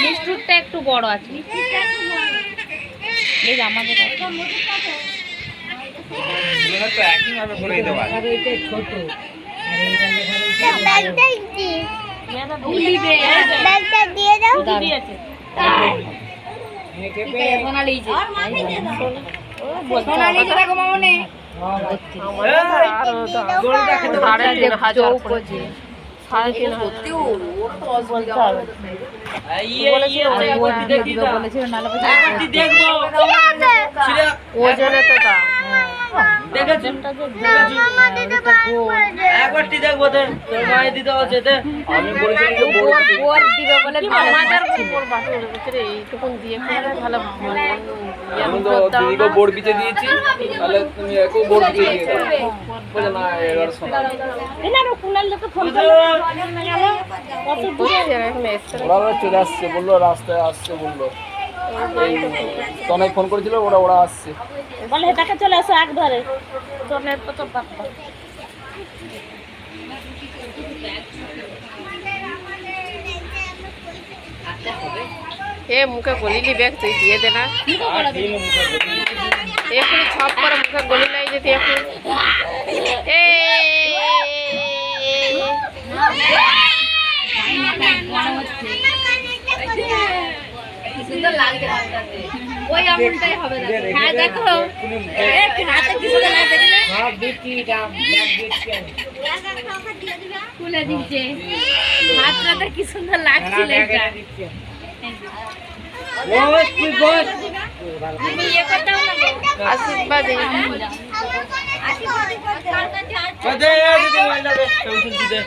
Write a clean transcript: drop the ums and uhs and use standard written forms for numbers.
মিষ্টুরটা একটু বড় আছে আমাদের ওজনে তো দাম একবারটি দেখবো দিতে হচ্ছে আমি এইটুকুন দিয়ে ভালো বোর্ড পিছিয়ে দিয়েছি তাহলে তুমি একটু বোর্ড পিছিয়ে দিয়ে দাও না এবার শোনা ওরা চলে আসছে বললো রাস্তায় আসছে বললো তনাই ফোন করেছিল ওরা আসছে বলে তাকে চলে আসো এক ধরে জনের তো বাপ্পা মুখে গলিলি ব্যাগ তুই দিয়ে দে না এখন ছপ করে মুখে গলি লাই যেতে এখন সুন্দর লাগছে ওই আমনটাই হবে হ্যাঁ দেখো হাতে কি সুন্দর লাগছে না সব বিক্রি দাম ব্যাগ দিচ্ছে খুলে দিচ্ছে হাতটা কি সুন্দর লাগছিল এটা বস তুই বস তুমি ইয়ে করতে হবে না আশীর্বাদ দে আশীর্বাদ দে দে দে দে দে দে দে